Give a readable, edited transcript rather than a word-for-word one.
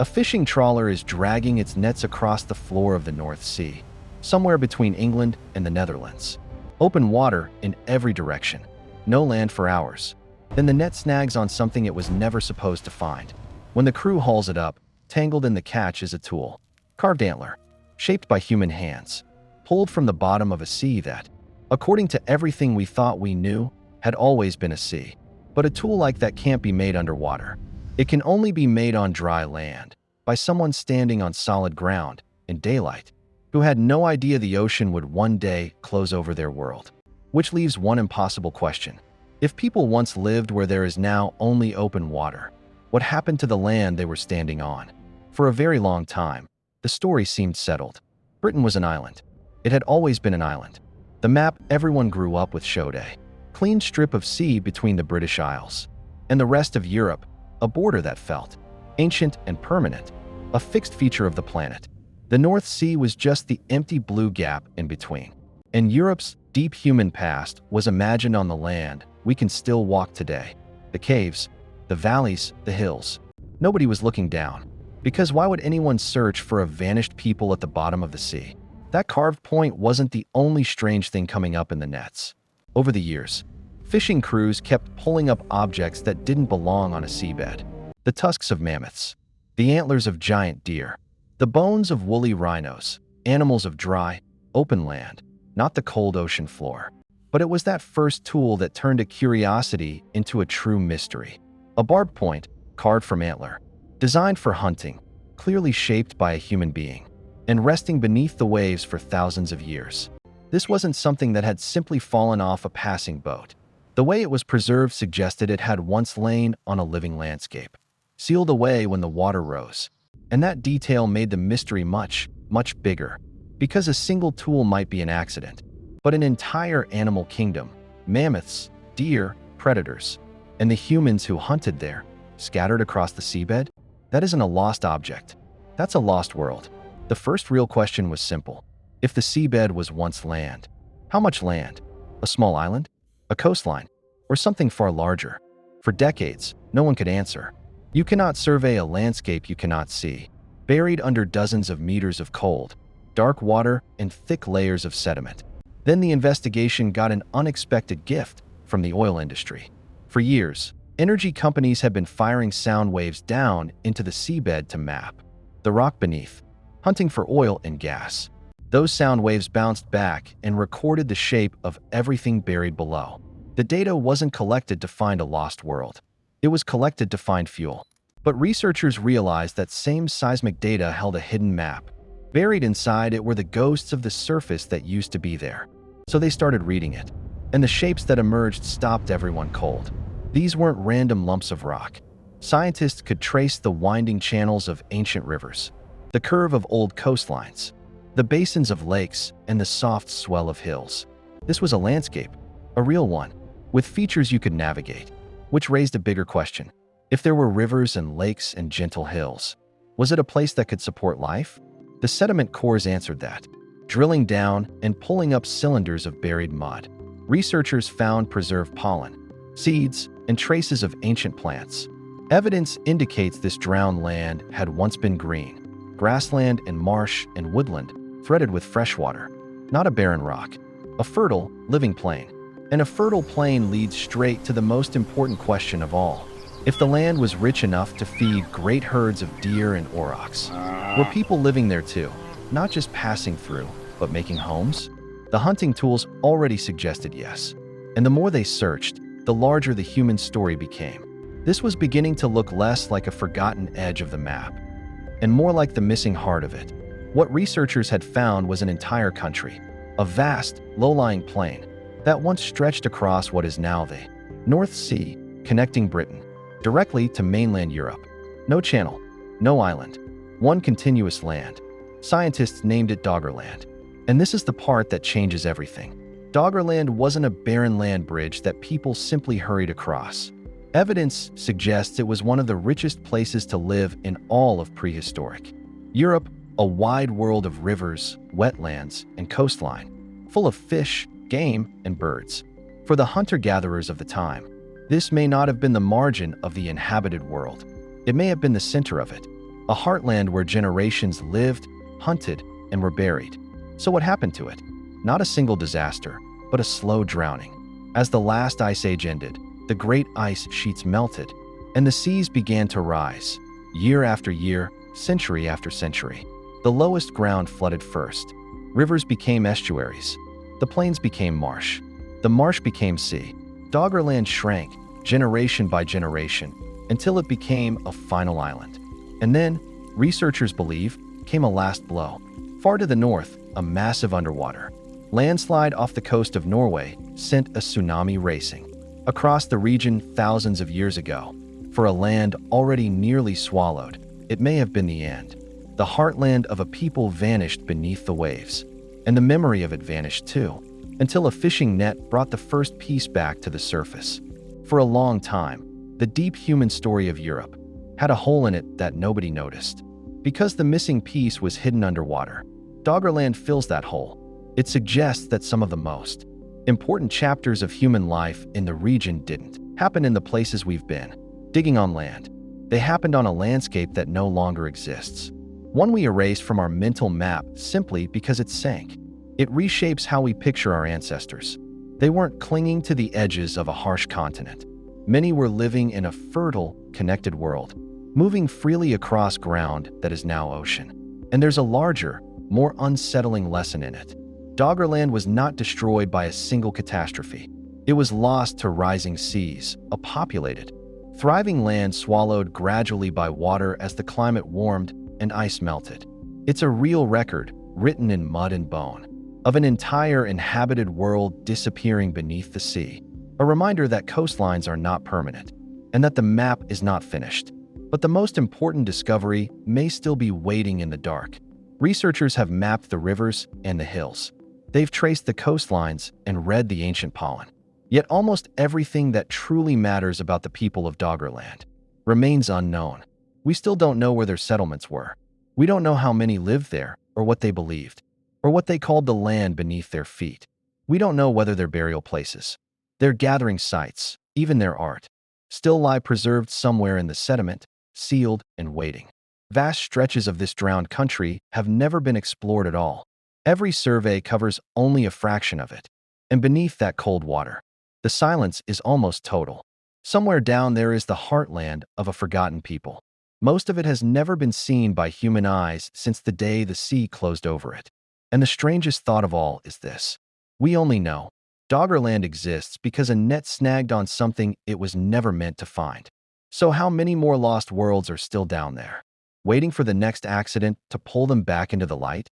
A fishing trawler is dragging its nets across the floor of the North Sea, somewhere between England and the Netherlands. Open water in every direction, no land for hours. Then the net snags on something it was never supposed to find. When the crew hauls it up, tangled in the catch is a tool. Carved antler, shaped by human hands, pulled from the bottom of a sea that, according to everything we thought we knew, had always been a sea. But a tool like that can't be made underwater. It can only be made on dry land, by someone standing on solid ground, in daylight, who had no idea the ocean would one day close over their world. Which leaves one impossible question. If people once lived where there is now only open water, what happened to the land they were standing on? For a very long time, the story seemed settled. Britain was an island. It had always been an island. The map everyone grew up with showed a clean strip of sea between the British Isles and the rest of Europe, a border that felt ancient and permanent, a fixed feature of the planet. The North Sea was just the empty blue gap in between. And Europe's deep human past was imagined on the land we can still walk today. The caves, the valleys, the hills. Nobody was looking down. Because why would anyone search for a vanished people at the bottom of the sea? That carved point wasn't the only strange thing coming up in the nets. Over the years, fishing crews kept pulling up objects that didn't belong on a seabed. The tusks of mammoths, the antlers of giant deer, the bones of woolly rhinos, animals of dry, open land, not the cold ocean floor. But it was that first tool that turned a curiosity into a true mystery. A barbed point, carved from antler, designed for hunting, clearly shaped by a human being, and resting beneath the waves for thousands of years. This wasn't something that had simply fallen off a passing boat. The way it was preserved suggested it had once lain on a living landscape, sealed away when the water rose. And that detail made the mystery much, much bigger, because a single tool might be an accident, but an entire animal kingdom, mammoths, deer, predators, and the humans who hunted there, scattered across the seabed, that isn't a lost object. That's a lost world. The first real question was simple. If the seabed was once land, how much land? A small island? A coastline? Or something far larger? For decades, no one could answer. You cannot survey a landscape you cannot see, buried under dozens of meters of cold, dark water and thick layers of sediment. Then the investigation got an unexpected gift from the oil industry. For years, energy companies had been firing sound waves down into the seabed to map the rock beneath, hunting for oil and gas. Those sound waves bounced back and recorded the shape of everything buried below. The data wasn't collected to find a lost world. It was collected to find fuel. But researchers realized that same seismic data held a hidden map. Buried inside it were the ghosts of the surface that used to be there. So they started reading it. And the shapes that emerged stopped everyone cold. These weren't random lumps of rock. Scientists could trace the winding channels of ancient rivers, the curve of old coastlines, the basins of lakes, and the soft swell of hills. This was a landscape, a real one, with features you could navigate, which raised a bigger question. If there were rivers and lakes and gentle hills, was it a place that could support life? The sediment cores answered that, drilling down and pulling up cylinders of buried mud. Researchers found preserved pollen, seeds, and traces of ancient plants. Evidence indicates this drowned land had once been green, grassland and marsh and woodland, threaded with fresh water, not a barren rock, a fertile, living plain. And a fertile plain leads straight to the most important question of all. If the land was rich enough to feed great herds of deer and aurochs, were people living there too, not just passing through, but making homes? The hunting tools already suggested yes. And the more they searched, the larger the human story became. This was beginning to look less like a forgotten edge of the map, and more like the missing heart of it. What researchers had found was an entire country, a vast, low-lying plain that once stretched across what is now the North Sea, connecting Britain directly to mainland Europe. No channel, no island, one continuous land. Scientists named it Doggerland. And this is the part that changes everything. Doggerland wasn't a barren land bridge that people simply hurried across. Evidence suggests it was one of the richest places to live in all of prehistoric Europe, a wide world of rivers, wetlands, and coastline, full of fish, game, and birds. For the hunter-gatherers of the time, this may not have been the margin of the inhabited world. It may have been the center of it, a heartland where generations lived, hunted, and were buried. So what happened to it? Not a single disaster, but a slow drowning. As the last ice age ended, the great ice sheets melted, and the seas began to rise, year after year, century after century. The lowest ground flooded first. Rivers became estuaries. The plains became marsh. The marsh became sea. Doggerland shrank, generation by generation, until it became a final island. And then, researchers believe, came a last blow. Far to the north, a massive underwater landslide off the coast of Norway sent a tsunami racing across the region thousands of years ago. For a land already nearly swallowed, it may have been the end. The heartland of a people vanished beneath the waves, and the memory of it vanished too, until a fishing net brought the first piece back to the surface. For a long time, the deep human story of Europe had a hole in it that nobody noticed. Because the missing piece was hidden underwater, Doggerland fills that hole. It suggests that some of the most important chapters of human life in the region didn't happen in the places we've been digging on land. They happened on a landscape that no longer exists. One we erased from our mental map simply because it sank. It reshapes how we picture our ancestors. They weren't clinging to the edges of a harsh continent. Many were living in a fertile, connected world, moving freely across ground that is now ocean. And there's a larger, more unsettling lesson in it. Doggerland was not destroyed by a single catastrophe. It was lost to rising seas, a populated, thriving land swallowed gradually by water as the climate warmed and ice melted. It's a real record, written in mud and bone, of an entire inhabited world disappearing beneath the sea. A reminder that coastlines are not permanent, and that the map is not finished. But the most important discovery may still be waiting in the dark. Researchers have mapped the rivers and the hills. They've traced the coastlines and read the ancient pollen. Yet almost everything that truly matters about the people of Doggerland remains unknown. We still don't know where their settlements were. We don't know how many lived there, or what they believed, or what they called the land beneath their feet. We don't know whether their burial places, their gathering sites, even their art, still lie preserved somewhere in the sediment, sealed and waiting. Vast stretches of this drowned country have never been explored at all. Every survey covers only a fraction of it. And beneath that cold water, the silence is almost total. Somewhere down there is the heartland of a forgotten people. Most of it has never been seen by human eyes since the day the sea closed over it. And the strangest thought of all is this. We only know Doggerland exists because a net snagged on something it was never meant to find. So how many more lost worlds are still down there, waiting for the next accident to pull them back into the light?